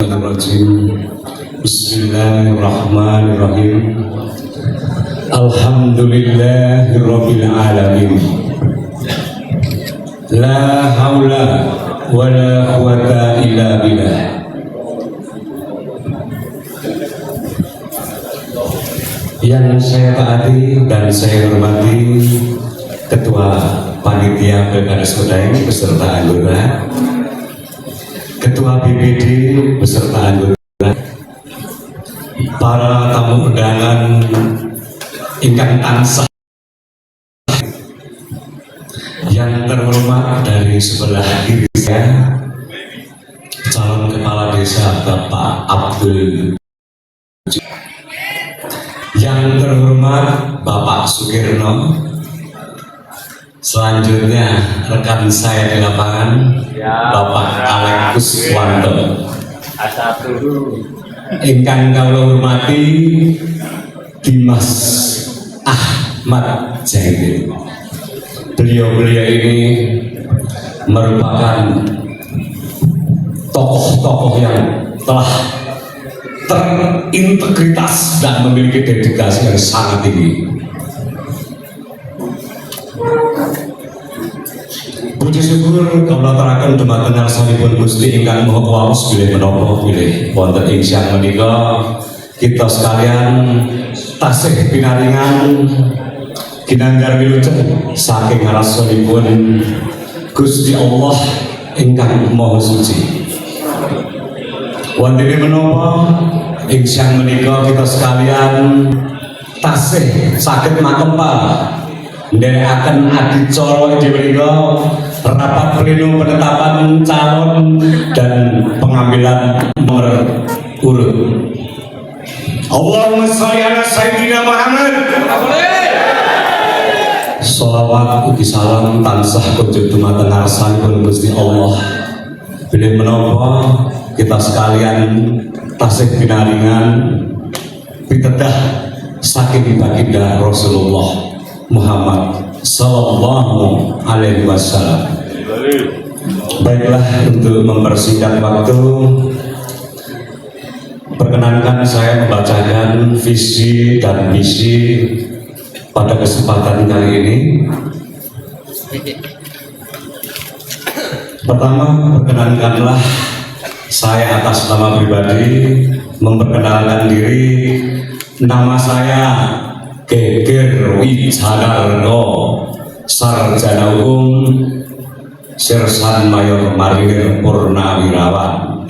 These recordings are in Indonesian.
Minasyaitonirrajim. Bismillahirrahmanirrahim. Alhamdulillahirabbil alamin. La haula wala quwata illa billah. Yang saya taati dan saya hormati Ketua Panitia Pilkada Sumedang beserta anggota, Ketua BPD beserta anggota, para tamu undangan ingkang tansah yang terhormat dari sebelah kiri saya, calon kepala desa Bapak Abdul, yang terhormat Bapak Sukirno, selanjutnya rekan saya di lapangan Bapak Alek Kuswanto, ingkang kula hormati Dimas Ahmad Jaidil. Beliau-beliau ini merupakan tokoh-tokoh yang telah terintegritas dan memiliki dedikasi yang sangat tinggi. Puji syukur kula aturaken dumateng ngarsanipun Gusti ingkang Maha Kuwasa bilih menapa bilih wonten ing siang menika kita sekalian tasih pinaringan ginanjar wilujeng saking ngarsanipun Gusti Allah ingkang Maha Suci. Wonten menapa ing siang menika kita sekalian tasih saged makempal nderekaken adicara inggih menika rapat pleno penetapan calon dan pengambilan nomor urut. Allahumma sholli ala sayyidina Muhammad. Sholawat ugi salam tansah kunjuk dumateng ngarsanipun Gusti Allah. Bilih menapa kita sekalian tasih pinaringan pitedah saking baginda Rasulullah Muhammad Sallallahu Alaihi Wasallam. Baiklah, untuk mempersingkat waktu, perkenankan saya membacakan visi dan misi pada kesempatan kali ini. Pertama, perkenankanlah saya atas nama pribadi memperkenalkan diri. Nama saya Geger Wijanarno, Sarjana Hukum, Sersan Mayor Marinir Purnawirawan.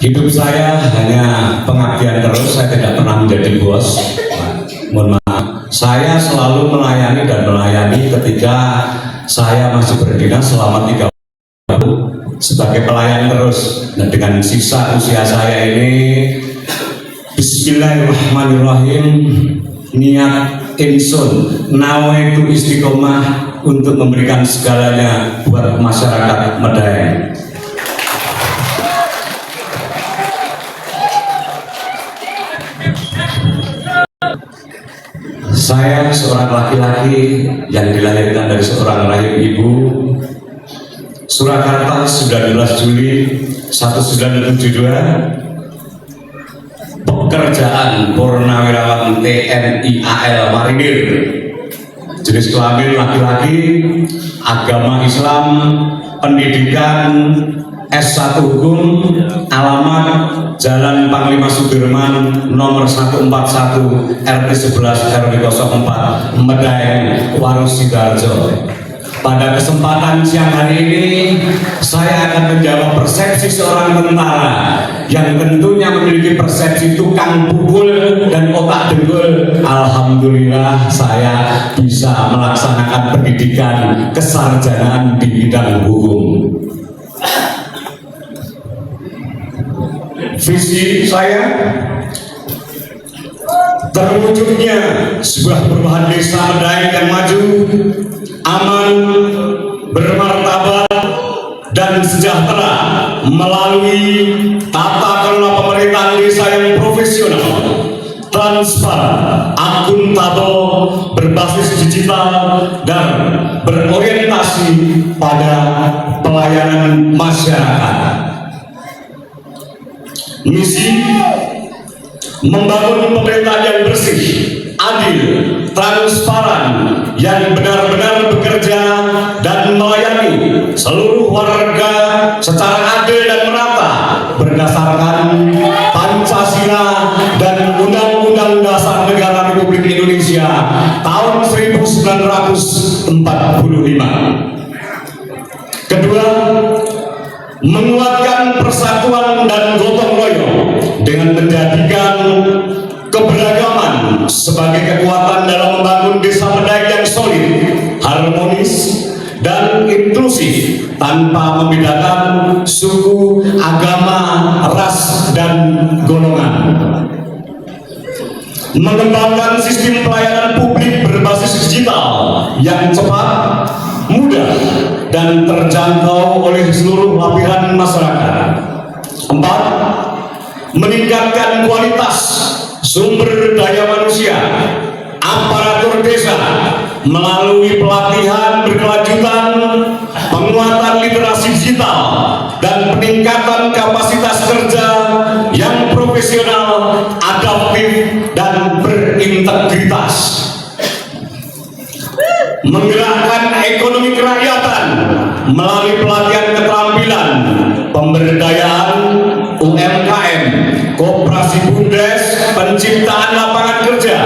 Hidup saya hanya pengabdian terus, saya tidak pernah menjadi bos. Mohon maaf, saya selalu melayani dan melayani ketika saya masih berdinas selama 3 tahun sebagai pelayan terus. Dan dengan sisa usia saya ini, bismillahirrahmanirrahim, niat insun nawaitu istiqomah untuk memberikan segalanya buat masyarakat Medaeng. Saya seorang laki-laki yang dilahirkan dari seorang rahim ibu, Surakarta, 19 Juli 1972. Pekerjaan Purnawirawan TNI AL Marinir, jenis kelamin laki-laki, agama Islam, pendidikan S1 Hukum, alamat Jalan Panglima Sudirman nomor 141 RT 11 RW 04 Medaeng Waru Sidoarjo. Pada kesempatan siang hari ini, saya akan menjawab persepsi seorang tentara yang tentunya memiliki persepsi tukang pukul dan otak dengkul. Alhamdulillah, saya bisa melaksanakan pendidikan kesarjanaan di bidang hukum. Visi saya terwujudnya sebuah perubahan desa Medaeng yang maju, aman, bermartabat, dan sejahtera melalui tata kelola pemerintahan desa yang profesional, transparan, akuntabel, berbasis digital, dan berorientasi pada pelayanan masyarakat. Misi membangun pemerintahan yang bersih, adil, transparan, yang benar-benar bekerja dan melayani seluruh warga secara adil dan merata berdasarkan Pancasila dan Undang-Undang Dasar Negara Republik Indonesia tahun 1945. Kedua, menguatkan persatuan dan gotong royong dengan menjadikan keberagaman sebagai kekuatan dalam membangun desa Medaeng yang solid, harmonis, dan inklusif tanpa membedakan suku, agama, ras, dan golongan. Mengembangkan sistem pelayanan publik berbasis digital yang cepat, mudah, dan terjangkau oleh seluruh lapisan masyarakat. 4. Meningkatkan kualitas sumber daya manusia aparatur desa melalui pelatihan berkelanjutan, penguatan literasi digital, dan peningkatan kapasitas kerja yang profesional, adaptif, dan berintegritas. Menggerakkan ekonomi kerakyatan melalui pelatihan keterampilan, pemberdayaan UMKM, koperasi bumdes, penciptaan lapangan kerja,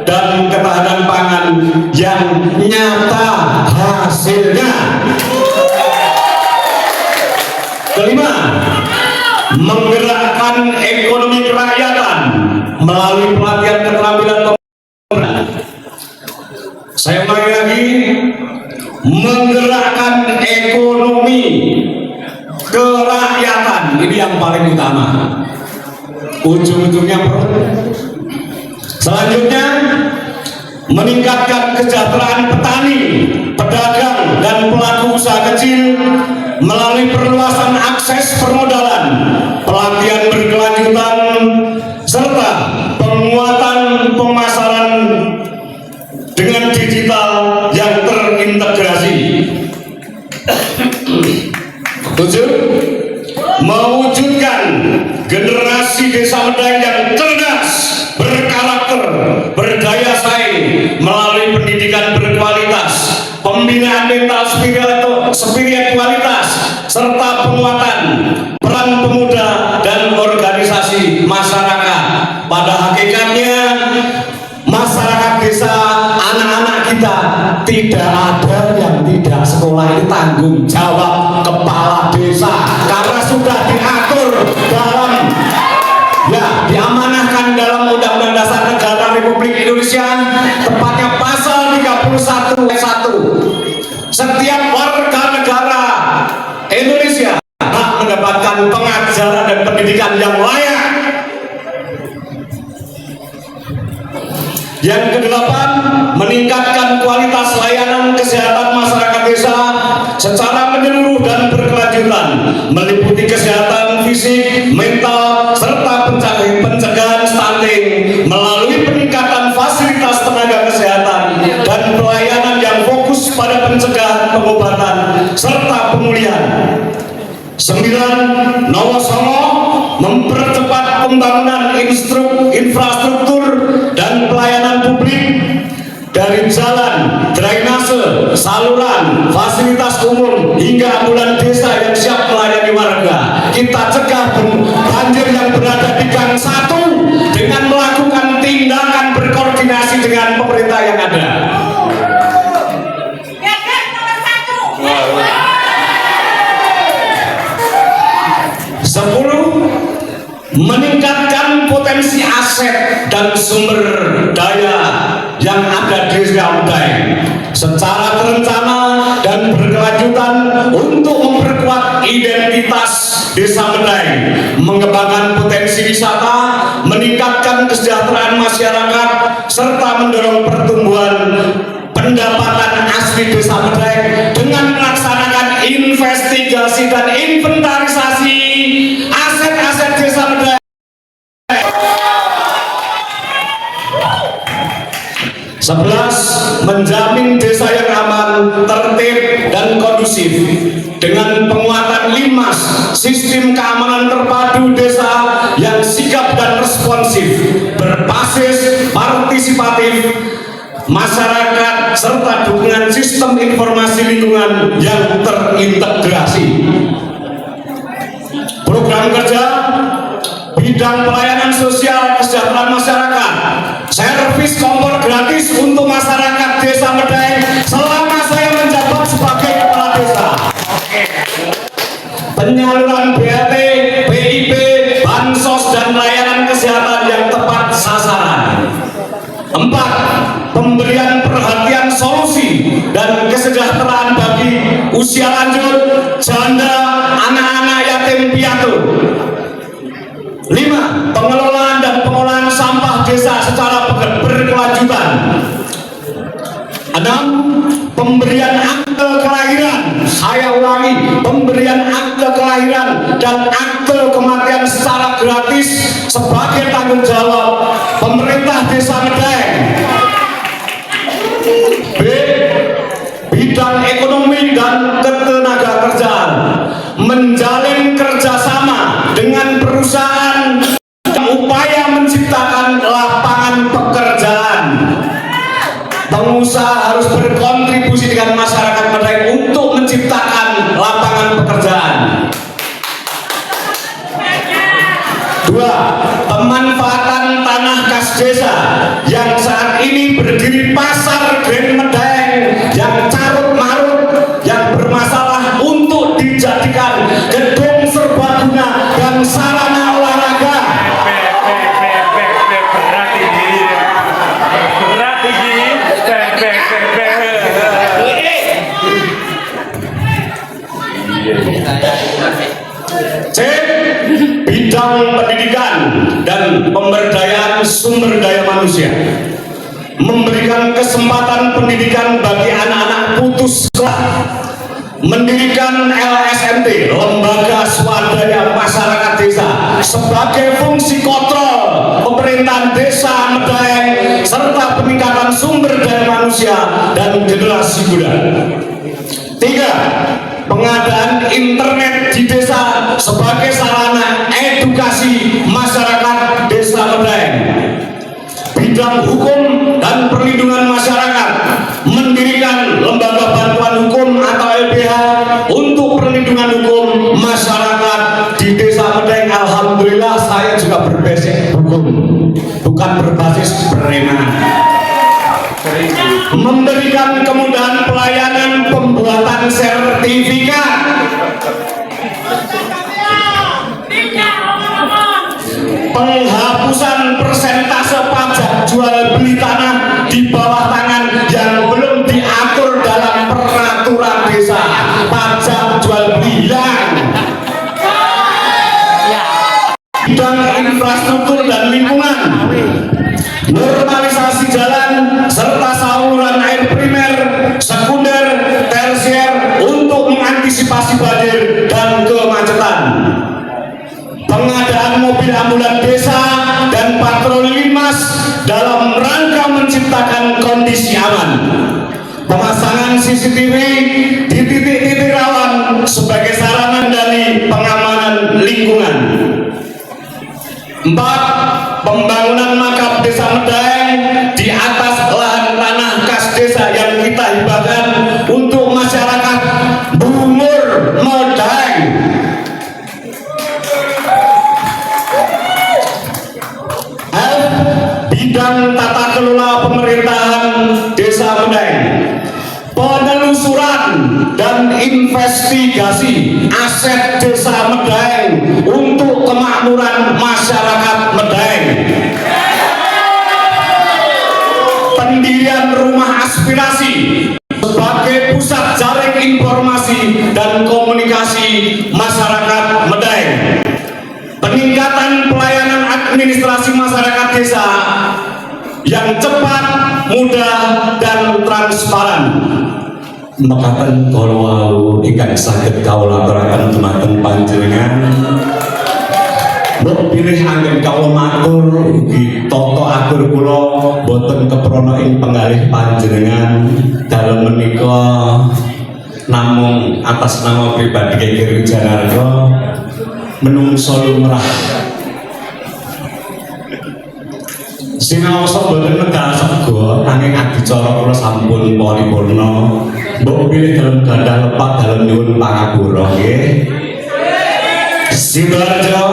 dan ketahanan pangan yang nyata hasilnya. Kelima, menggerakkan ekonomi kerakyatan melalui pelatihan keterampilan pemerintahan. Saya ulangi lagi, menggerakkan ekonomi kerakyatan, ini yang paling utama. Ujung-ujungnya selanjutnya, meningkatkan kesejahteraan petani, pedagang, dan pelaku usaha kecil melalui perluasan akses permodalan, pelatihan berkelanjutan, serta penguatan pemasaran dengan digital yang terintegrasi. 7. Mewujudkan generasi desa Medaeng yang cerdas, berkarakter, berdaya saing melalui pendidikan berkualitas, pembinaan mental spiritualitas, serta penguatan peran pemuda dan organisasi masyarakat. Pada hakikatnya, masyarakat desa, anak-anak kita tidak ada yang tidak sekolah. Ini tanggung jawab kepala desa karena sudah diatur dalam, diamanahkan dalam Undang-Undang Dasar Negara Republik Indonesia, tepatnya pasal 31 ayat 1. Setiap warga negara Indonesia hak mendapatkan pengajaran dan pendidikan yang layak. Yang kedelapan, meningkatkan kualitas layanan kesehatan masyarakat desa secara menyeluruh dan berkelanjutan, meliputi kesehatan fisik, mental, serta pencegahan stunting melalui peningkatan fasilitas tenaga kesehatan dan pelayanan yang fokus pada pencegahan, pengobatan, serta pemulihan. 9. Nawasolo mempercepat pembangunan infrastruktur dan pelayanan publik dari jalan, drainase, saluran, fasilitas umum hingga ambulan desa yang siap melayani warga. Kita cegah banjir yang berada di Gang 1 dengan melakukan tindakan berkoordinasi dengan pemerintah yang ada. 10. Meningkatkan potensi aset dan sumber daya yang ada di desa Medaeng secara terencana dan berkelanjutan untuk memperkuat identitas desa Medaeng, mengembangkan potensi wisata, meningkatkan kesejahteraan masyarakat, serta mendorong pertumbuhan pendapatan asli desa Medaeng dengan melaksanakan investigasi dan inventarisasi aset-aset desa Medaeng. 11. Menjamin desa yang aman, tertib, dan kondusif dengan penguatan 5 sistem keamanan terpadu desa sigap dan responsif, berbasis partisipatif masyarakat serta dukungan sistem informasi lingkungan yang terintegrasi. Program kerja bidang pelayanan sosial kesejahteraan masyarakat, servis kompor gratis untuk masyarakat Desa Medaeng selama saya menjabat sebagai kepala desa. Penyaluran BLT, BIP, bansos dan layanan kesehatan yang tepat sasaran. 4. Pemberian perhatian solusi dan kesejahteraan bagi usia lanjut, janda, anak-anak yatim piatu. 5. Pengelolaan dan pengolahan sampah desa secara berkelanjutan. 6. Pemberian akte kelahiran, saya ulangi, pemberian akte kelahiran dan akte kematian secara gratis sebagai tanggung jawab pemerintah Desa Medaeng. B. Bidang ekonomi dan ketenagakerjaan, menjalin kerjasama dengan perusahaan upaya menciptakan lapangan pekerjaan. Pengusaha harus berkontribusi dengan masyarakat Medaeng untuk menciptakan lapangan pekerjaan. 2. Pemanfaatan tanah kas desa yang saat ini berdiri pasar Grand Medaeng yang carut marut, yang bermasalah untuk dijadikan gedung serbaguna dan sarana olahraga. C. Bidang pendidikan dan pemberdayaan sumber daya manusia, memberikan kesempatan pendidikan bagi anak-anak putus sekolah, mendirikan LSMT, Lembaga Swadaya Masyarakat Desa, sebagai fungsi kontrol pemerintahan Desa Medaeng serta peningkatan sumber daya manusia dan generasi muda. 3. Pengadaan internet di desa sebagai sarana edukasi masyarakat Desa Medaeng. Bidang hukum dan perlindungan masyarakat, mendirikan lembaga bantuan hukum atau LBH untuk perlindungan hukum masyarakat di Desa Medaeng. Alhamdulillah saya juga berbasic hukum, bukan berbasis preman. Memberikan kemudahan pelayanan pembuatan sertifikat, penghapusan persentase pajak jual beli tanah di bawah tangan yang belum diatur dalam peraturan desa, pajak jual beli hilang. Bidang infrastruktur dan lingkungan, normalisasi jalan serta saluran air primer, sekunder, tersier untuk mengantisipasi banjir dan kemacetan. Pengadaan mobil ambulan desa dan patroli linmas dalam rangka menciptakan kondisi aman. Pemasangan CCTV di titik-titik rawan sebagai sarana dari pengamanan lingkungan. 4. Pembangunan makam Desa Medaeng di atas lahan tanah kas desa yang kita hibahkan untuk masyarakat Bungur Medaeng. F. Bidang tata kelola pemerintahan Desa Medaeng, penelusuran dan investigasi aset Desa Medaeng untuk kemakmuran masyarakat Medaeng. Pendirian rumah aspirasi sebagai pusat jaring informasi dan komunikasi masyarakat Medaeng. Peningkatan pelayanan administrasi masyarakat desa yang cepat, mudah, dan transparan. Mekaten kalau ingkang saged kawula aturaken dumateng panjenengan, mbok pilih anggen kawula matur ugi tata atur kula boten keprana ing penggalih panjenengan dalem menika namung atas nama pribadi Ki Janarga menungso lumrah Sinaosa boten medal sego nanging adicara kula sampun paripurna. Mbok pilih dalem gadah lepat dalem nyuwun pangapura nggih. Sidoarjo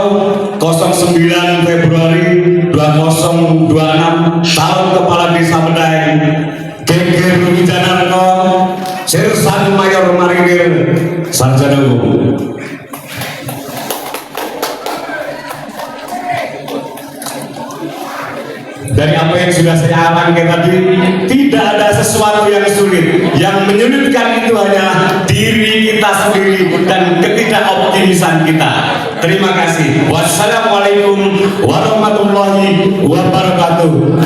09 Februari 2026 tahun Kepala Desa Medaeng Geger Wijanarko Sirsan Mayor Marinir Sarjana Hukum. Dari apa yang sudah saya alami tadi, tidak ada sesuatu yang sulit. Yang menyulitkan itu hanya diri kita sendiri dan ketidakoptimisan kita. Terima kasih. Wassalamualaikum warahmatullahi wabarakatuh.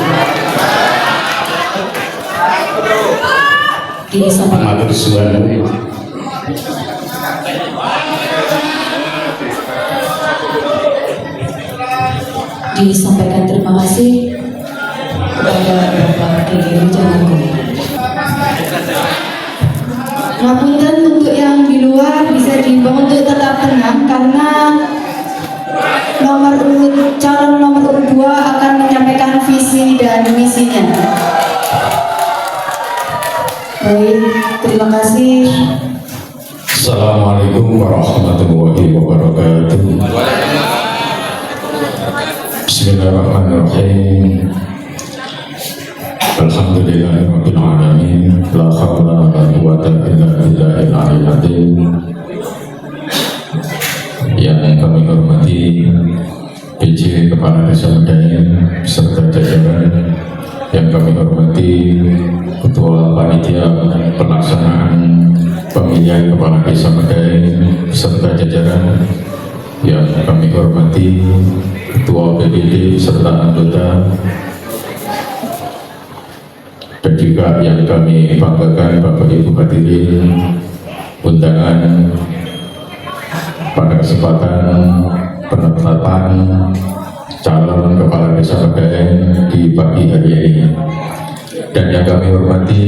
Matur suwun. Disampaikan terima kasih kepada Bapak Geger Wijanarko. Ngapunten untuk yang di luar bisa diimbau untuk tetap tenang karena calon nomor urut 2 akan menyampaikan visi dan misinya. Baik, terima kasih. Assalamualaikum warahmatullahi wabarakatuh. Bismillahirrahmanirrahim. Alhamdulillahirabbil alamin. La haula wa la quwwata illa billahil aliyyil azim. Yang kami hormati PJ Kepala Desa Medaeng beserta jajaran, yang kami hormati Ketua Panitia Pelaksanaan Pemilihan Kepala Desa Medaeng beserta jajaran, yang kami hormati Ketua PDD serta anggota, dan juga yang kami banggakan Bapak Ibu hadirin undangan pada kesempatan penetapan calon Kepala Desa Medaeng di pagi hari ini. Dan yang kami hormati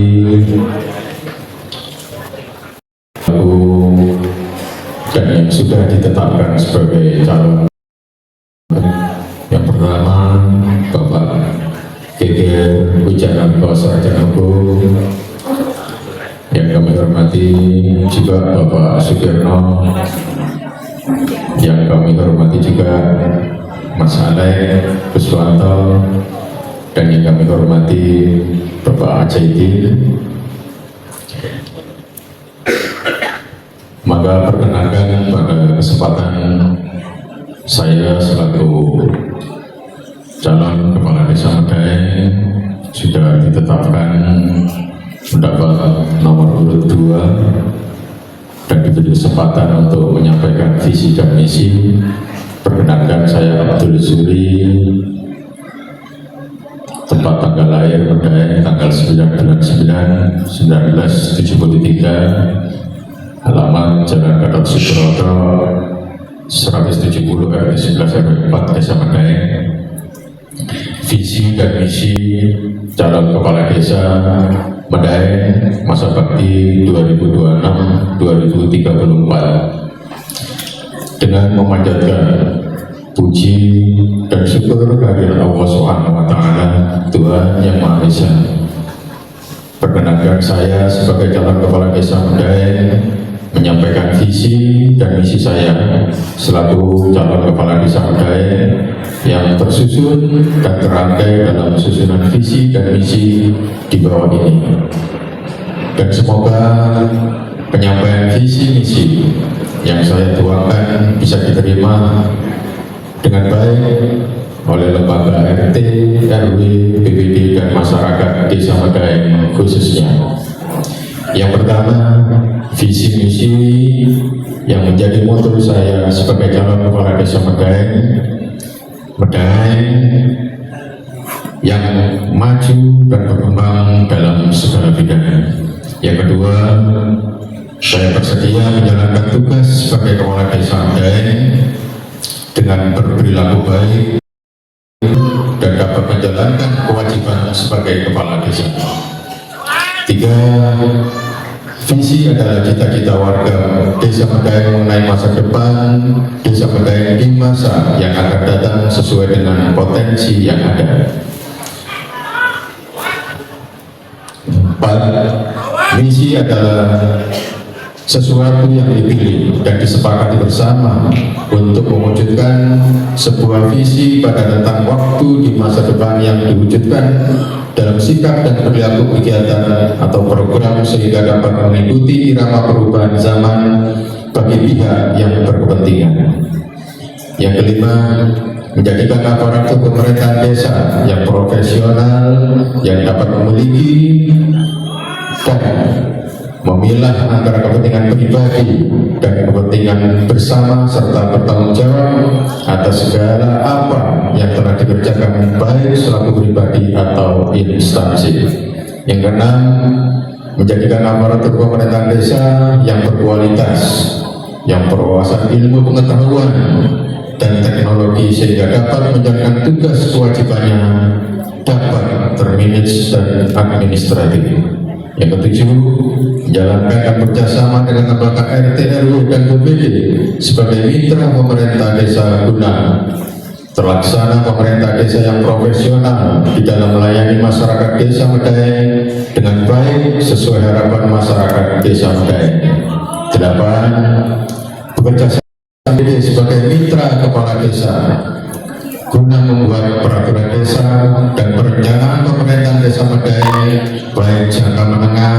dan yang sudah ditetapkan sebagai calon. Yang pertama, Bapak Geger Wijanarko Sarjana Hukum. Yang kami hormati juga Bapak Sugierno. Yang kami hormati juga Mas Alek Guswanto. Dan yang kami hormati Bapak Ajaidin. Maka perkenalkan pada kesempatan saya selaku calon Kepala Desa Medaeng sudah ditetapkan mendapat nomor urut 2 dan diberi kesempatan untuk menyampaikan visi dan misi. Perkenalkan, saya Abdul Suri, tempat tanggal lahir Medaeng tanggal 9 bulan 9 1973, alamat Jalan Gatot Subroto 170 RT 11 RW 4 Desa Medaeng. Visi dan misi calon Kepala Desa Medaeng masa bakti 2026-2034 dengan memanjatkan puji dan syukur kehadirat Allah Subhanahu wa Ta'ala, Tuhan Yang Maha Esa. Perkenankan saya sebagai calon Kepala Desa Medaeng menyampaikan visi dan misi saya selaku calon Kepala Desa Medaeng yang tersusun dan terangkai dalam susunan visi dan misi di bawah ini. Dan semoga penyampaian visi misi yang saya tuangkan bisa diterima dengan baik oleh lembaga RT, RW, BPD, dan masyarakat Desa Medaeng khususnya. Yang pertama, visi misi yang menjadi moto saya sebagai calon Kepala Desa Medaeng yang maju dan berkembang dalam segala bidang. Yang kedua, saya bersedia menjalankan tugas sebagai Kepala Desa Medaeng dengan berperilaku baik dan dapat menjalankan kewajiban sebagai Kepala Desa. Tiga, visi adalah cita-cita warga Desa Medaeng mengenai masa depan Desa Medaeng di masa yang akan datang sesuai dengan potensi yang ada. 4. Misi adalah sesuatu yang dipilih dan disepakati bersama untuk mewujudkan sebuah visi pada rentang waktu di masa depan yang diwujudkan dalam sikap dan perilaku kegiatan atau program sehingga dapat mengikuti irama perubahan zaman bagi pihak yang berkepentingan. Yang kelima, menjadikan aparatur pemerintahan desa yang profesional yang dapat memiliki dan memilah antara kepentingan pribadi dan kepentingan bersama serta bertanggung jawab atas segala apa yang telah dikerjakan baik selaku pribadi atau instansi. Yang keenam, menjadikan aparatur pemerintahan desa yang berkualitas, yang berwawasan ilmu pengetahuan dan teknologi sehingga dapat menjalankan tugas kewajibannya dapat termanage dan administratif. Yang ketujuh, menjalankan dan bekerjasama dengan lembaga RT, RW, dan BPD sebagai mitra pemerintah desa guna terlaksana pemerintah desa yang profesional di dalam melayani masyarakat desa Medaeng dengan baik sesuai harapan masyarakat desa Medaeng. 8. Bekerja sama sebagai mitra kepala desa guna membuat peraturan desa dan perencanaan pemerintahan desa Medaeng baik jangka menengah,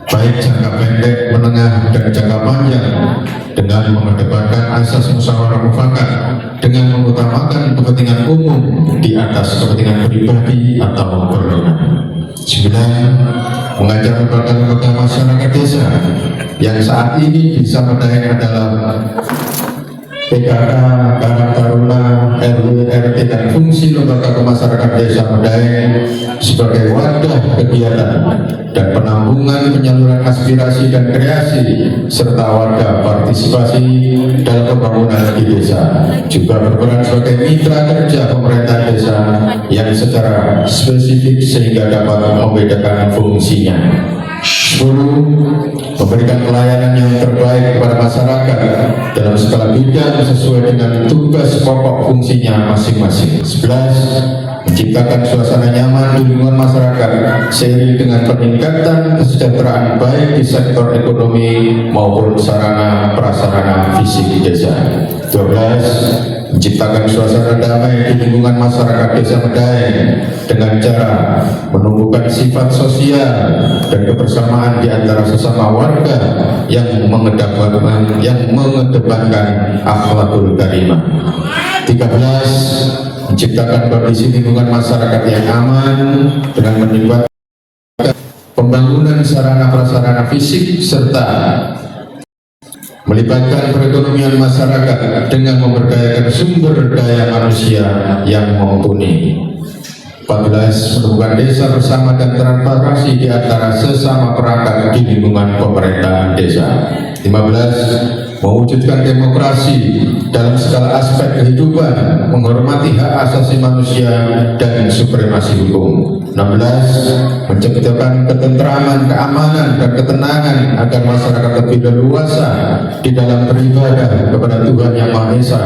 baik jangka pendek, menengah, dan jangka panjang dengan mengedepankan asas musyawarah mufakat dengan mengutamakan kepentingan umum di atas kepentingan pribadi atau golongan. 9. Mengajak lembaga masyarakat desa yang saat ini di desa Medaeng adalah PKK, Karang Taruna, RW, RT, dan fungsi lembaga kemasyarakatan desa Medaeng sebagai wadah kegiatan dan penampungan penyaluran aspirasi dan kreasi serta warga partisipasi dalam pembangunan di desa, juga berperan sebagai mitra kerja pemerintah desa yang secara spesifik sehingga dapat membedakan fungsinya. 10. Memberikan pelayanan yang terbaik kepada masyarakat dalam skala bidang sesuai dengan tugas pokok fungsinya masing-masing. 11. Menciptakan suasana nyaman di lingkungan masyarakat seiring dengan peningkatan kesejahteraan baik di sektor ekonomi maupun sarana prasarana fisik desa. 12. Menciptakan suasana damai di lingkungan masyarakat desa Medaeng dengan cara menumbuhkan sifat sosial dan kebersamaan di antara sesama warga yang mengedepankan akhlakul karimah. 13. Menciptakan kondisi lingkungan masyarakat yang aman dengan melibatkan pembangunan sarana prasarana fisik serta melibatkan perekonomian masyarakat dengan memberdayakan sumber daya manusia yang mumpuni. 14. Menemukan desa bersama dan transparansi di antara sesama perangkat di lingkungan pemerintahan desa. 15. Mewujudkan demokrasi dalam segala aspek kehidupan, menghormati hak asasi manusia dan supremasi hukum. 16. Menciptakan ketentraman, keamanan, dan ketenangan agar masyarakat lebih leluasa di dalam beribadah kepada Tuhan Yang Maha Esa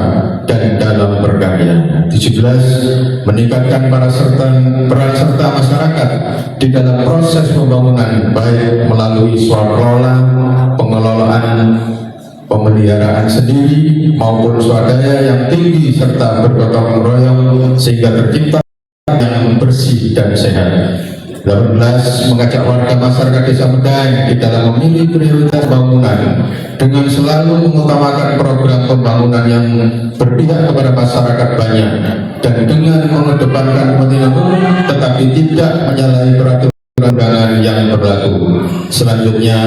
dan dalam berkarya. 17. Meningkatkan peran serta masyarakat di dalam proses pembangunan baik melalui swakelola, pengelolaan, pemeliharaan sendiri maupun swadaya yang tinggi serta bergotong royong sehingga tercipta yang bersih dan sehat. 18. Mengajak warga masyarakat desa Medaeng di dalam memilih prioritas pembangunan dengan selalu mengutamakan program pembangunan yang berpihak kepada masyarakat banyak dan dengan mengedepankan kepentingan umum tetapi tidak menyalahi peraturan undangan yang berlaku. Selanjutnya,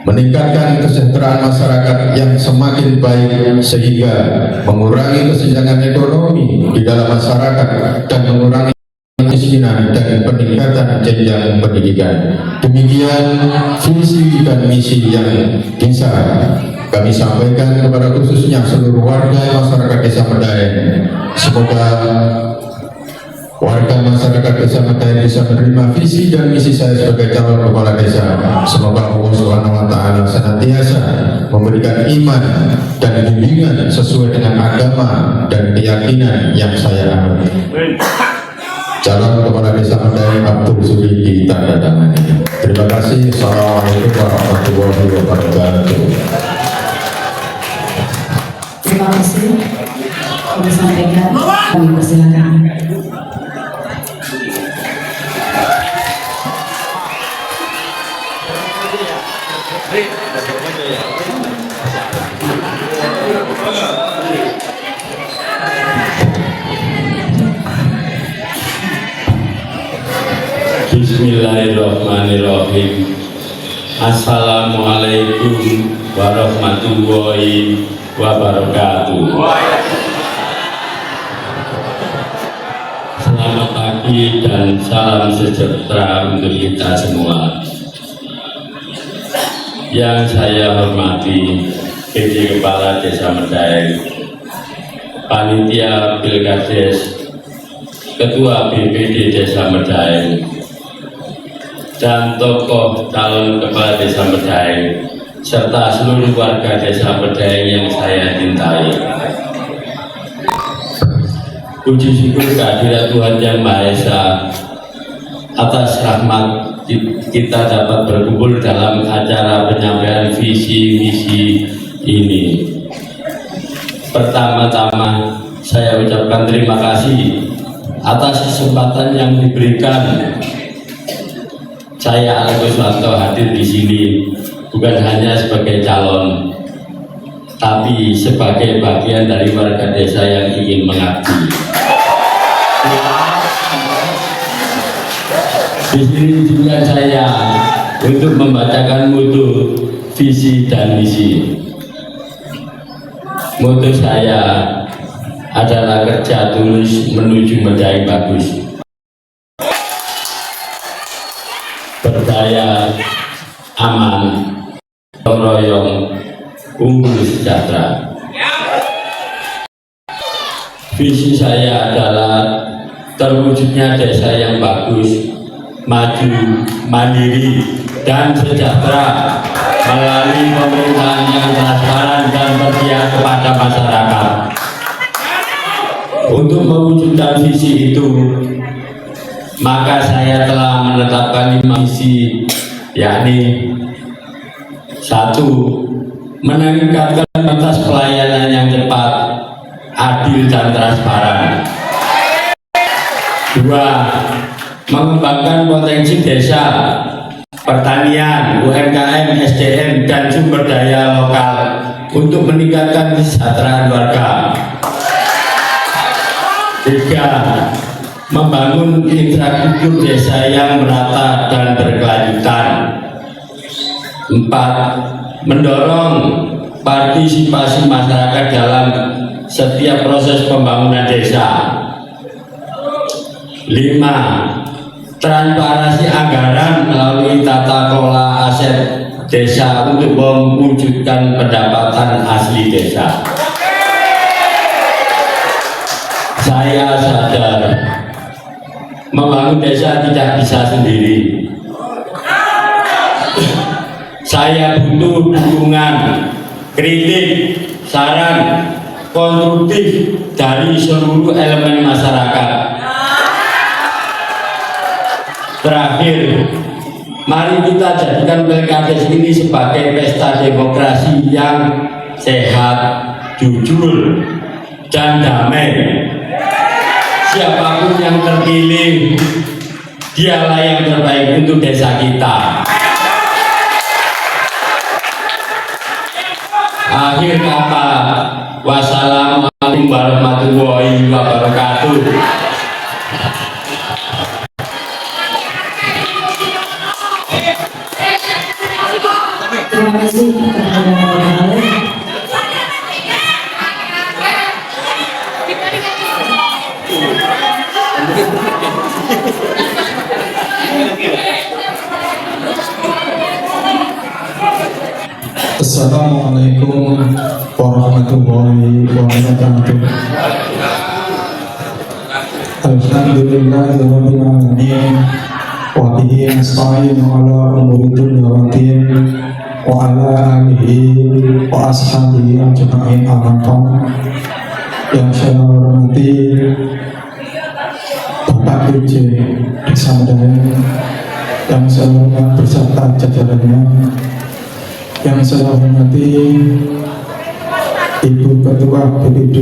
meningkatkan kesejahteraan masyarakat yang semakin baik sehingga mengurangi kesenjangan ekonomi di dalam masyarakat dan mengurangi kemiskinan dan peningkatan jenjang pendidikan. Demikian visi dan misi yang bisa kami sampaikan kepada khususnya seluruh warga masyarakat desa Medaeng. Semoga warga masyarakat desa Medaeng bisa menerima visi dan misi saya sebagai calon kepala desa. Semoga Allah SWT senantiasa memberikan iman dan bimbingan sesuai dengan agama dan keyakinan yang saya anut. Calon Kepala Desa Medaeng Abdul Suliki tanda tangani. Terima kasih. Assalamualaikum warahmatullahi wabarakatuh. Terima kasih. Kami sampaikan, kami persilakan. Bismillahirrahmanirrahim. Assalamualaikum warahmatullahi wabarakatuh. Selamat pagi dan salam sejahtera untuk kita semua. Yang saya hormati PJ Kepala Desa Medaeng, Panitia Pilkades, Ketua BPD Desa Medaeng, dan tokoh calon Kepala Desa Medaeng, serta seluruh warga Desa Medaeng yang saya cintai. Puji syukur kehadirat Tuhan Yang Maha Esa atas rahmat kita dapat berkumpul dalam acara penyampaian visi misi ini. Pertama-tama saya ucapkan terima kasih atas kesempatan yang diberikan. Saya Agus Wanto hadir di sini bukan hanya sebagai calon, tapi sebagai bagian dari warga desa yang ingin mengabdi. Di sini juga saya untuk membacakan mutu visi dan misi. Mutu saya adalah kerja tulus menuju Medaeng bagus, berdaya, aman, royong, unggul sejahtera. Visi saya adalah terwujudnya desa yang bagus, maju, mandiri, dan sejahtera melalui pemerintahan yang transparan dan berpihak kepada masyarakat. Untuk mewujudkan visi itu, maka saya telah menetapkan 5 misi, yakni 1. Meningkatkan kualitas pelayanan yang cepat, adil, dan transparan. 2. Mengembangkan potensi desa, pertanian, UMKM, SDM, dan sumber daya lokal untuk meningkatkan kesejahteraan warga. 3. Membangun infrastruktur desa yang merata dan berkelanjutan. 4. Mendorong partisipasi masyarakat dalam setiap proses pembangunan desa. 5. Transparansi anggaran melalui tata kelola aset desa untuk mewujudkan pendapatan asli desa. Saya sadar membangun desa tidak bisa sendiri. Saya butuh dukungan, kritik, saran, konstruktif dari seluruh elemen masyarakat. Terakhir, mari kita jadikan Pilkades ini sebagai pesta demokrasi yang sehat, jujur, dan damai. Siapapun yang terpilih, dialah yang terbaik untuk desa kita. Akhir kata, wassalamualaikum warahmatullahi wabarakatuh. Terima kasih kepada Bapak. Assalamualaikum warahmatullahi wabarakatuh. Alhamdulillahirabbil alamin wa bihi nasta'inu ala umuri dunya wa din wa ala alihi wa ashabihi ajma'in amaqam. Yang saya hormati Bapak Pak Dirjen Desa Medaeng yang saya hormati beserta jajarannya, yang saya hormati Ibu Ketua BPD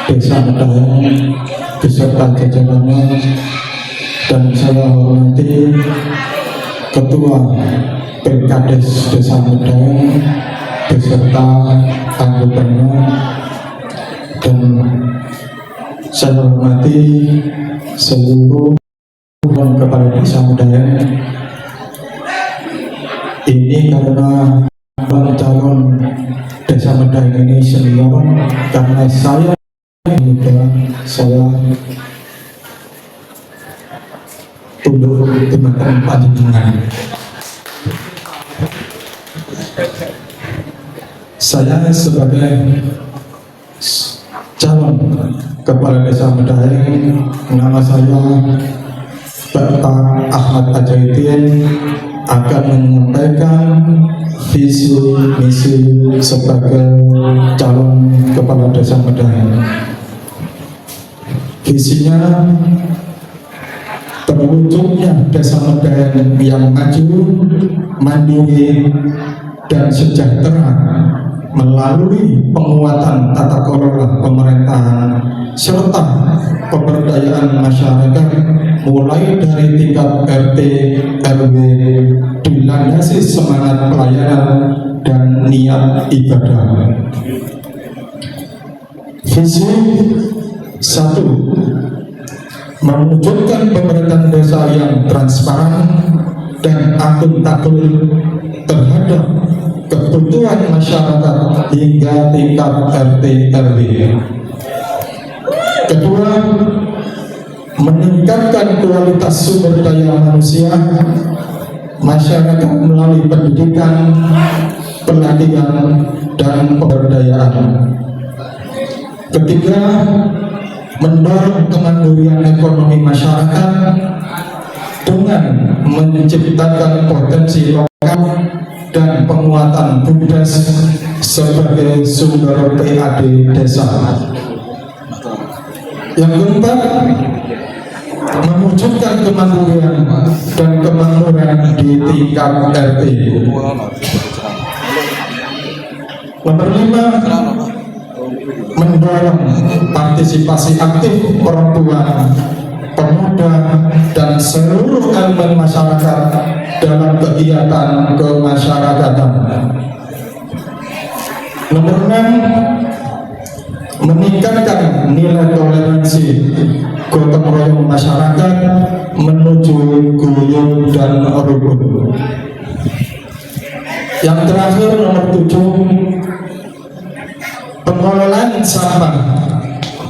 Desa Medaeng beserta jajarannya, dan saya hormati Ketua PKDes Desa Medaeng beserta anggotanya, dan saya hormati seluruh kepala Desa Medaeng. Ini karena calon Desa Medaeng ini senior, karena saya muda, saya tunduk teman-teman panjenengan. Saya sebagai calon kepala Desa Medaeng, nama saya Bapak Ahmad Ajaidin, akan menyampaikan visi misi sebagai calon kepala Desa Medaeng. Visinya terwujudnya Desa Medaeng yang maju, mandiri, dan sejahtera melalui penguatan tata kelola pemerintahan serta pemberdayaan masyarakat mulai dari tingkat RT RW, dilandasi semangat pelayanan dan niat ibadah. Visi 1, mewujudkan pemerintahan desa yang transparan dan akuntabel terhadap kebutuhan masyarakat hingga tingkat RT RW. Kedua, meningkatkan kualitas sumber daya manusia masyarakat melalui pendidikan, pelatihan, dan pemberdayaan. Ketiga, mendorong kemandirian ekonomi masyarakat dengan menciptakan potensi lokal dan penguatan BUMDes sebagai sumber PAD desa. Yang keempat, mewujudkan kemandirian dan kemakmuran di tingkat RT. Nomor 5, mendorong partisipasi aktif perempuan, pemuda, dan seluruh elemen masyarakat dalam kegiatan kemasyarakatan. Nomor 6, meningkatkan nilai toleransi gotong royong masyarakat menuju guyup dan rukun. Yang terakhir, nomor 7, pengelolaan sampah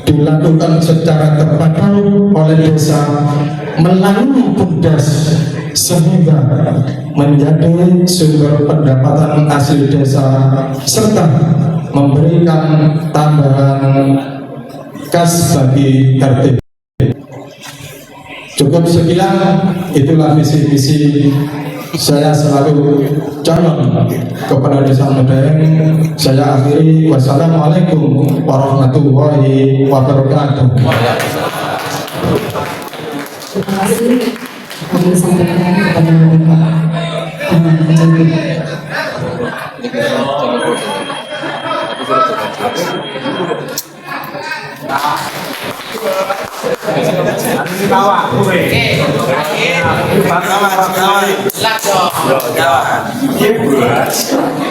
dilakukan secara terpadu oleh desa melalui BUMDes sehingga menjadi sumber pendapatan hasil desa serta memberikan tambahan kas bagi RT. Cukup sekian, itulah visi-misi saya selaku calon kepala Desa Medaeng. Saya akhiri, wassalamualaikum warahmatullahi wabarakatuh. Terima kasih kami sampaikan kepada Bapak Ahmad Ajaidin.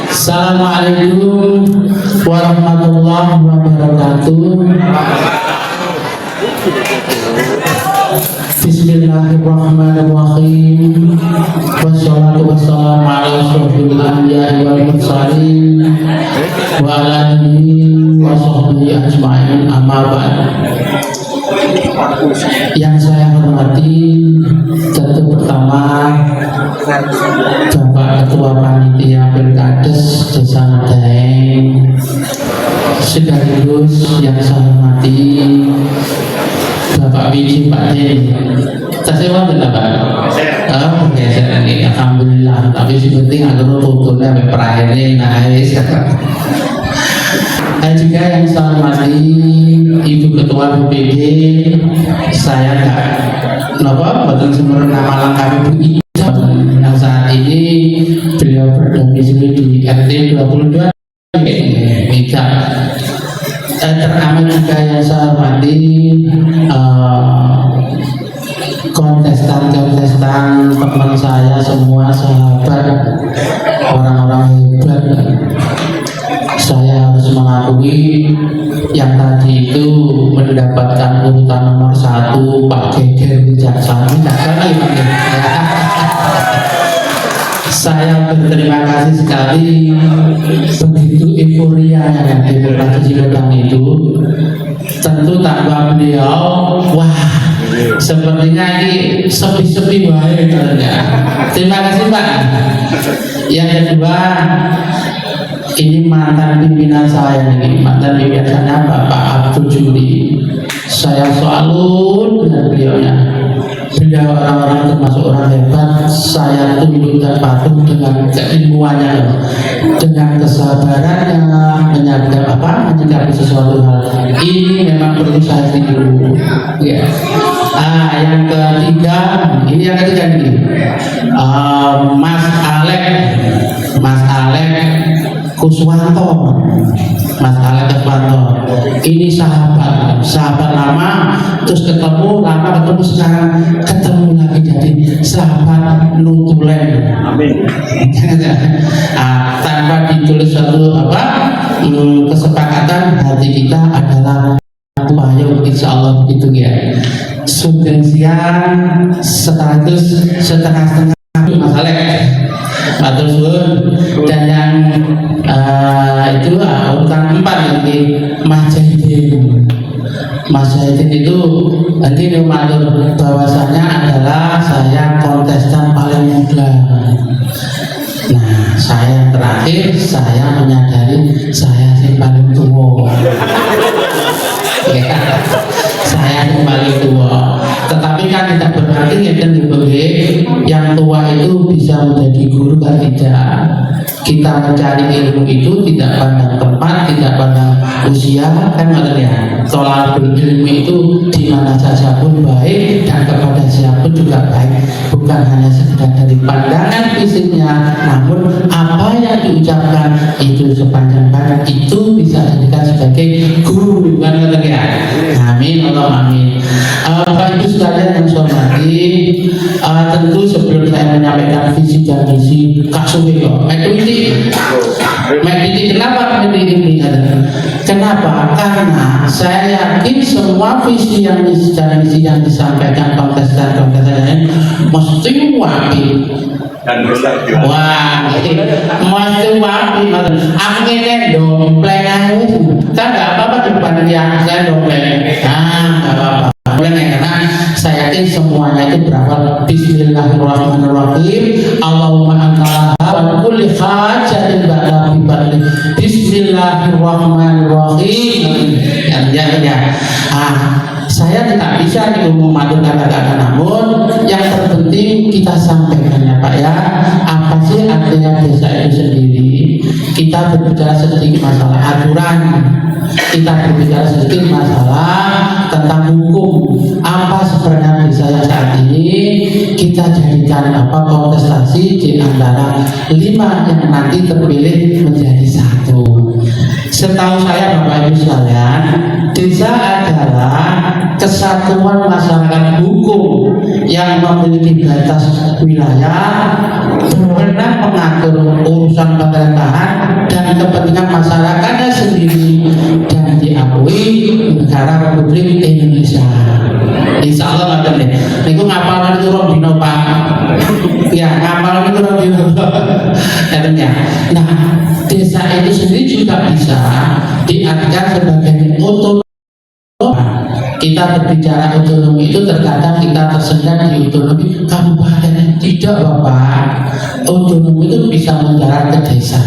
Assalamualaikum warahmatullahi wabarakatuh. Bismillahirrahmanirrahim. Wassalatu wassalamu ala asyrofil anbiya'i wal mursalin wa ala alihi wa sahbihi ajma'in, amma ba'd. Yang saya hormati tentu pertama Bapak Ketua Panitia Pilkades Desa Medaeng, sekaligus yang saya hormati Bapak Wiji Pak Den. Saya wonten Pak. Oh, biasa ini alhamdulillah, tapi sing penting agar fotonya sampai praene naik. Juga yang saya hormati Ibu Ketua BPD, saya betul sempurna nama lengkap Ibu Ida yang saat ini beliau berdomisili di RT 22 Mega. Teramat juga yang saya hormati kontestan teman saya semua, sahabat, orang-orang hebat. Saya harus mengakui yang tadi itu mendapatkan urutan nomor 1 Pak Geger Wijaksana. Saya berterima kasih sekali, begitu euforia yang demokrasi Ciledug itu. Tentu tanpa beliau, wah, sepertinya ini sepi-sepi baik. Terima kasih Pak. Yang kedua, ini mantan pimpinan saya nih, mantan pimpinan Bapak Abdul Juli. Saya selalu dengan beliaunya. Beliau orang-orang termasuk orang hebat. Saya tunduk dan patuh dengan keilmuannya, dengan kesabarannya, menyikapi sesuatu hal. Ini memang perlu saya tiru. Ya. Yang ketiga, ini Mas Alek Kuswanto. Ini sahabat lama, terus ketemu sekarang ketemu lagi jadi sahabat nutulen. Amin. Tanpa ditulis suatu kesepakatan, hati kita adalah ayo insya Allah begitu ya. Sudah siang setengah masalah Matur suwun. Dan yang itu urutan 4 ini Mas Jahidin itu nanti matur bahwasanya adalah saya kontestan paling muda. Nah, saya terakhir saya menyadari saya yang paling tua. Ya, saya yang paling tua. Tetapi kan tidak berarti yang tua itu bisa menjadi guru, kan tidak. Kita mencari ilmu itu tidak pandang tempat, tidak pandang usia, kan maksudnya. Tolabul ilmi itu di mana saja pun baik dan kepada siapapun juga baik. Bukan hanya sekedar dari pandangan fisiknya, namun apa yang diucapkan itu sepanjang badan itu bisa dijadikan sebagai guru, kan maksudnya. Amin, Allah amin. Bapak Ibu sekalian yang saya hormati, tentu sebelum saya menyampaikan visi dan misi Kak Suwi kok kenapa ini? Kenapa? Karena saya yakin semua visi dan misi yang disampaikan kontestan ini mesti wapi. Wah, mesti wapi. Aku ini dompleng aja, kan nggak apa-apa depan yang saya dompleng. Nggak apa-apa. Karena saya yakin semuanya itu berawal Bismillahirrahmanirrahim. Allahumma anta wa kulli hajatin ba'da bi ba'di. Bismillahirrahmanirrahim. Ya. Saya tidak bisa memadukan kata-kata, namun yang terpenting kita sampaikan ya Pak ya. Apa sih artinya desa itu sendiri? Kita berbicara sedikit masalah aturan. Kita berbicara sedikit masalah tentang hukum. Apa sebenarnya desa yang saat ini kita jadikan kontestasi di antara 5 yang nanti terpilih menjadi 1. Setahu saya Bapak Ibu sekalian, desa adalah kesatuan masyarakat hukum yang memiliki batas wilayah, berwenang mengatur urusan pemerintahan dan kepentingan masyarakatnya sendiri, dan diakui negara Republik Indonesia. Insya Allah ada nih. Niku ngapal itu rong dino Pak. Ya ngapal itu rong dino. Katanya. Nah, desa itu sendiri juga bisa diartikan sebagai otonomi. Kita berbicara otonomi itu terkadang kita tersendat di otonomi kabupaten. Tidak Bapak. Otonomi itu bisa menjalar ke desa.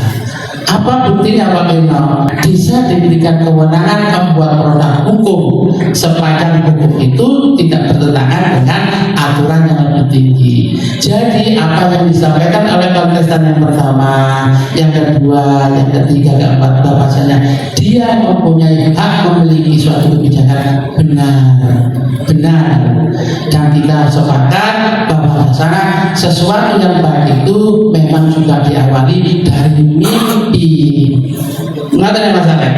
Apa buktinya Pak Eno? Bisa diberikan kewenangan membuat produk hukum sepanjang hukum itu tidak bertentangan dengan aturan yang lebih tinggi. Jadi apa yang disampaikan oleh kontestan yang pertama, yang kedua, yang ketiga, keempat, bahwasanya dia mempunyai hak memiliki suatu kebijakan benar, dan kita sepakat bahwa sesuatu yang baik itu memang juga diawali dari mimpi. Nggak ada masalah.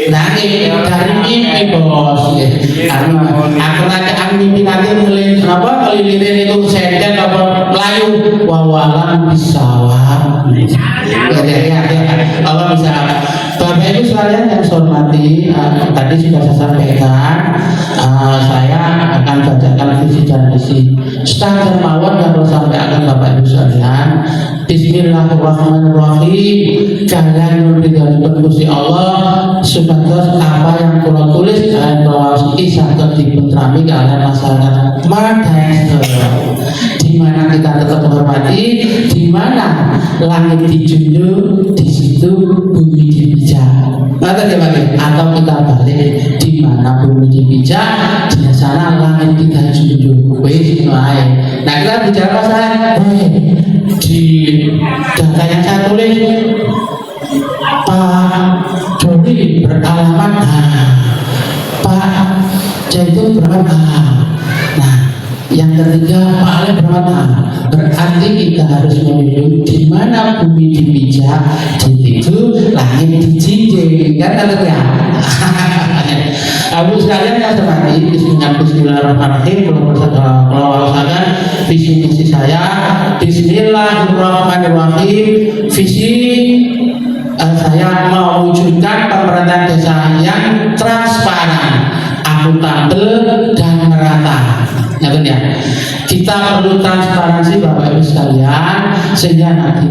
Nah ini dari mimpi bos. Aku nanti mimpi nanti mulai apa kelilirin itu senden apa layu wawalan bisawab. Allah bisa. Bapak Ibu sekalian yang saya hormati, tadi sudah saya sampaikan, saya akan bacakan visi dan misi standar mawon yang saya sampaikan Bapak Ibu sekalian. Bismillahirrahmanirrahim. Kalian berdiri kursi Allah, supados apa yang kula tulis kalian bawasiki saged dipuntrami kalian masyarakat Madaes. Di mana kita tetap menghormati, di mana langit dijunjung, di situ bumi dipijak. Atau kita balik, di mana bumi dipijak, di sana langit kita junjung. Nah kita bicara masalah di data yang saya tulis, Pak Dodi beralamat Pak Jaitun beralamat. Nah yang ketiga Pak Ale beralamat. Berarti kita harus menunjuk di mana bumi dipijak, di situ langit dijinjing, kan katanya. Abu sekalian yang hormati, Bismillahirrahmanirrahim. Kalau visi misi saya, Bismillahirrahmanirrahim. Visi saya mewujudkan pemerintahan desa yang transparan, akuntabel dan merata. Ya, kita perlu transparansi Bapak Ibu sekalian, sehingga nanti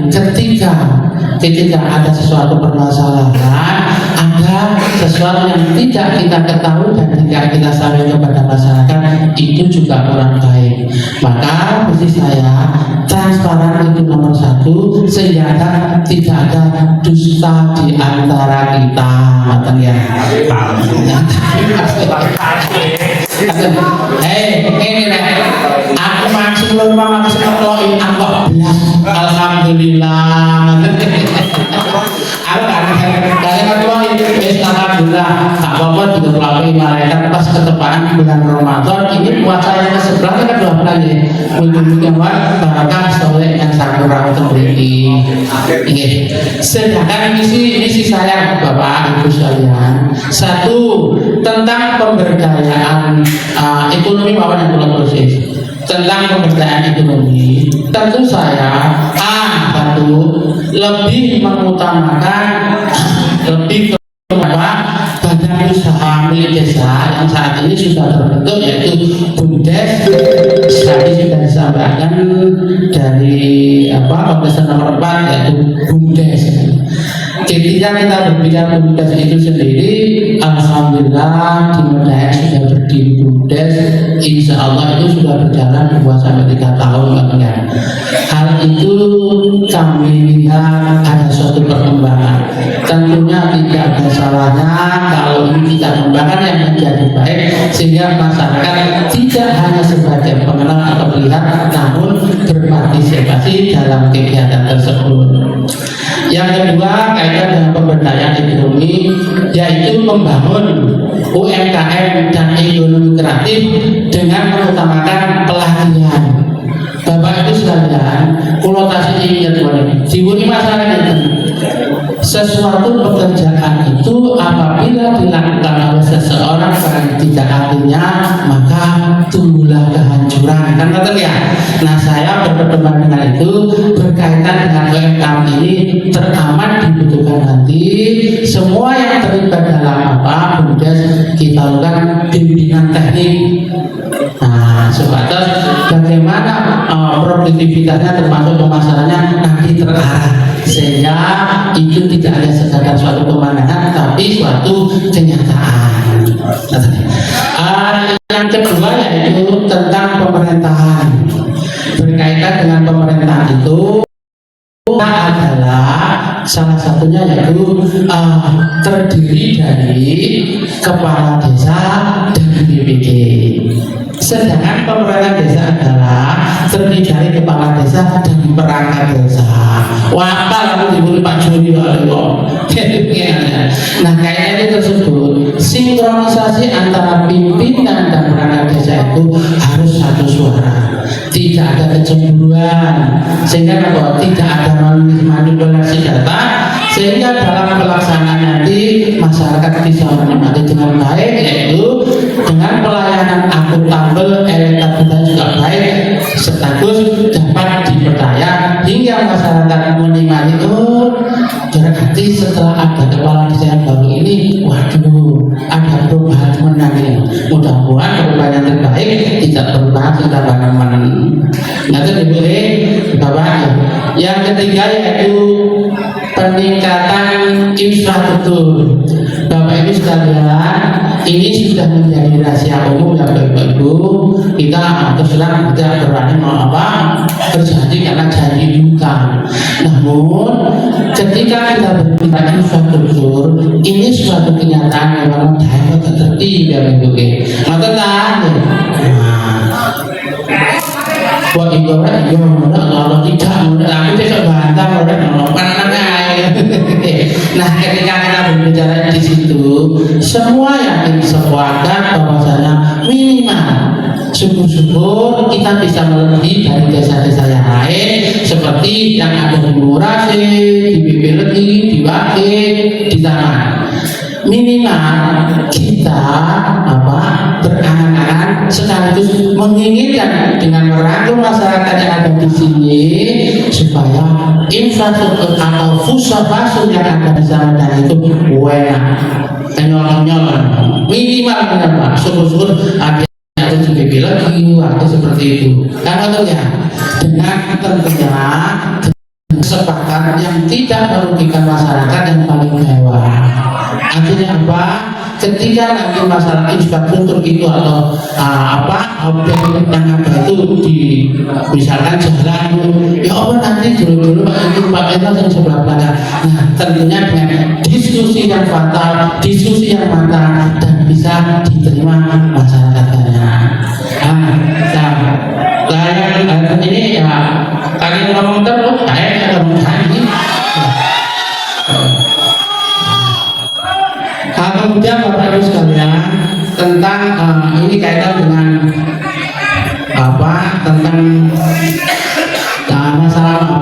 ketika ada sesuatu permasalahan, ada sesuatu yang tidak kita ketahui dan tidak kita sampaikan kepada masyarakat, itu juga kurang baik. Maka visi saya transparan itu nomor satu, sehingga tidak ada dusta di antara kita. Ini aku maksud lomba maksud ngeloin aku belas. Alhamdulillah. Alhamdulillah. Tak apa-apa juga melalui malaikat pas ketepaan bulan Ramadan ini puasa yang ke-11 kan 2 bulan ya. Mungkin barakah soleh yang sakurang terberi. Sedangkan misi saya Bapak Ibu sekalian, satu tentang pemberdayaan ekonomi maupun yang proses. Tentang pemberdayaan ekonomi, tentu saya lebih mengutamakan kepada badan usaha milik desa yang saat ini sudah terbentuk, yaitu BUMDes. Tadi sudah disampaikan dari kontestan nomor 4, yaitu BUMDes. Ketika kita berbicara BUMDes itu sendiri, alhamdulillah di Madaes sudah berdiri BUMDes. Insya Allah itu sudah berjalan 2-3 tahun katanya. Hal itu kami lihat ada suatu perkembangan. Tentunya tidak ada salahnya kalau ini kita kembangkan yang menjadi baik, sehingga masyarakat tidak hanya sebagai pengenal atau melihat, namun berpartisipasi dalam kegiatan tersebut. Yang kedua kaitan dengan pemberdayaan ekonomi, yaitu membangun UMKM dan ekonomi kreatif dengan mengutamakan pelatihan. Bapak Ibu sekalian, konotasi ini diwuni masyarakat itu sesuatu pekerjaan itu apabila dilakukan oleh seseorang karena tidak ahlinya, maka tumbuhlah kehancuran, kan betul ya? Nah saya berpedoman dengan itu berkaitan dengan UMKM ini teramat dibutuhkan nanti semua yang terlibat dalam BUMDes kita lakukan bimbingan teknik. Nah, sebatas bagaimana produktivitasnya termasuk pemasarannya nanti terarah, sehingga itu tidak hanya sekadar suatu pemandangan tapi suatu kenyataan. Yang kedua yaitu tentang pemerintahan. Berkaitan dengan pemerintahan itu adalah salah satunya yaitu terdiri dari kepala desa dan BPD. Sedangkan pemerintahan desa adalah terdiri dari kepala desa dan perangkat desa. Wah, lalu dibeli Pak Joni kok. Nah, kayaknya itu tersebut sinkronisasi antara pimpinan dan perangkat desa itu harus satu suara. Tidak ada kecemburuan, sehingga tidak ada manipulasi data, sehingga dalam pelaksanaan nanti masyarakat bisa menikmati dengan baik, yaitu dengan pelayanan akuntabel, elektabilitas juga baik, status dapat dipercaya, hingga masyarakat menikmati. Berarti setelah ada kepala desa yang baru ini, waduh, ada perubahan menang ini. Mudah-mudahan perubahan yang terbaik tidak perubahan kita bangun. Nanti diberi Bapak. Yang ketiga yaitu peningkatan infrastruktur. Bapak Ibu sekalian, ini sudah menjadi rahasia umum ya Bapak Ibu. Kita terus terang tidak berani berjanji karena janji hutang. Namun ketika kita berbicara infrastruktur, ini suatu kenyataan yang memang dapat terjadi Bapak Ibu. Maka buat ibu orang kalau tidak aku tidak bantah orang nah ketika kita berbicara di situ semua yang sepakat bahwasanya minimal syukur-syukur kita bisa melebihi dari desa-desa yang lain seperti yang ada di Murase, di Bibelegi, di Wakil, di Taman. Minimal kita berangan-angan sekaligus menginginkan dengan merangkul masyarakat yang ada di sini supaya infrastruktur atau pusat-pusat yang ada di sana itu enak, nyolong-nyolong minimal syukur-syukur ada yang lebih lagi waktu seperti itu karena tentunya dengan tentunya kesepakatan yang tidak merugikan masyarakat yang paling mewah. Artinya apa? Ketika nanti masalah infrastruktur itu atau objek yang ada itu di misalkan jalan ya Allah nanti dulu Pak Enos yang sebelah belakang. Nah tentunya dengan diskusi yang fatal, diskusi yang matang dan bisa diterima masyarakat banyak. Nah, ini ya kalian ngomong terus, saya ngomong lagi. Kemudian Bapak Ibu sekalian tentang ini kaitan dengan tentang masalah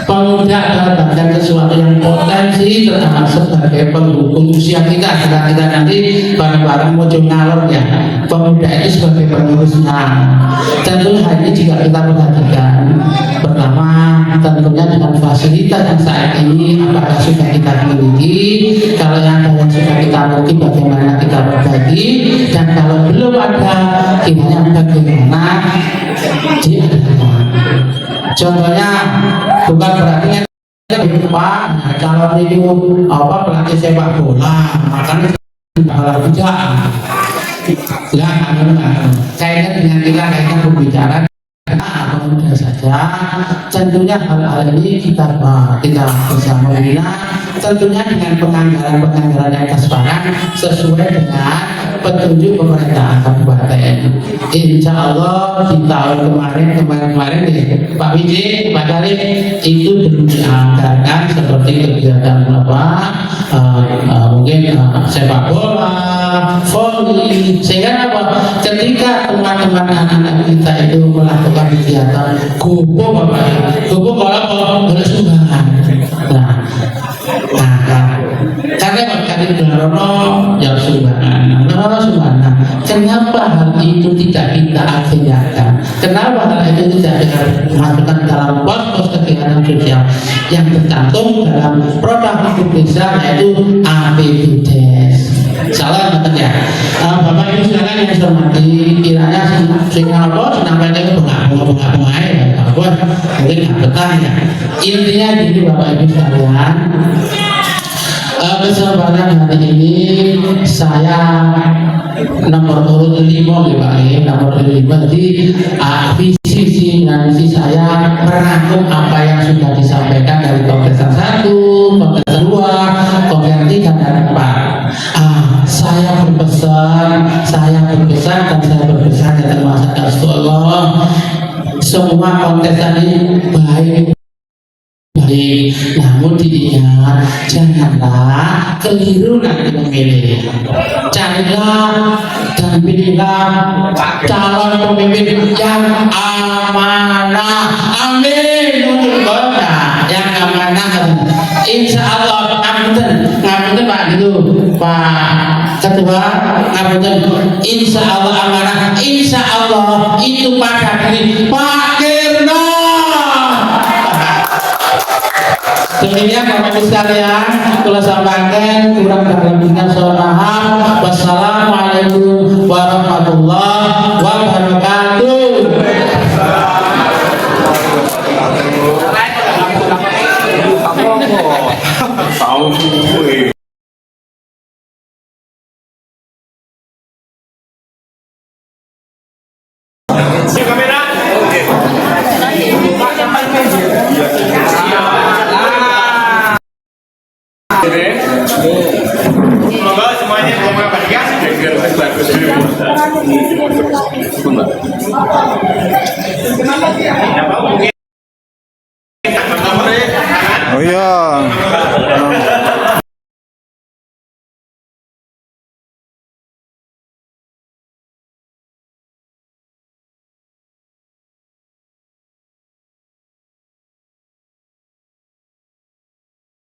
pemuda adalah bagian sesuatu yang potensi terutama sebagai pendukung usia kita jika kita nanti bareng-bareng muncul ngalor ya pemuda itu sebagai penerusnya. Tentu hal ini juga kita perhatikan pertama tentunya dengan fasilitas yang saat ini apakah sudah kita miliki, kalau yang ada yang sudah kita miliki bagaimana kita berbagi, dan kalau belum ada kiranya bagaimana diadakan. Contohnya bukan berarti Pak calon itu pelatih sepak bola makanya halal tidak kayaknya dengan kita berbicara mudah saja. Tentunya hal-hal ini kita bisa membina tentunya dengan penganggaran yang transparan sesuai dengan petunjuk pemerintahan kabupaten. Insya Allah di tahun kemarin nih Pak Wiji, Pak Karim itu belum dianggarkan seperti kegiatan mungkin sepak bola, voli, sehingga ketika teman-teman anak-anak kita itu melakukan kegiatan kumpul kalau boleh sumbangan. Karena kali Dono yang sumbangan, kenapa hal itu tidak kita agendakan? Kenapa hal itu tidak dimasukkan dalam pos-pos kegiatan sosial yang tercantum dalam program hidup desa yaitu APBDes? Salah betul ya. Bapak Ibu silakan yang saya hormati, kiranya sampai itu bunga-bunga mungkin nggak betah ya. Intinya gini Bapak Ibu sekalian. Kesempatan hari ini saya nomor urut 5 ya Pak nomor urut 5 di visi dinamisi saya merangkum apa yang sudah disampaikan dari Kongresan 1, Kongresan 2, Kongresan 3 dan 4. Saya berpesan dan saya berpesan dan masyarakat Allah, semua kontestan ini baik, namun diingat janganlah keliru nanti memilih. Carilah dan pilihlah calon pemimpin yang amanah. Amin. Yang amanah. Insya Allah. Ngapunten Pak gitu, Pak Ketua. Ngapunten. Insya Allah amanah. Insya Allah itu pada diri Pak Kirno. Demikian Bapak Ibu sekalian, kula sampaikan kurang lebihnya mohon maaf. Wassalamualaikum warahmatullahi wabarakatuh. Semoga semuanya mau bagas biar bagus. Oh iya.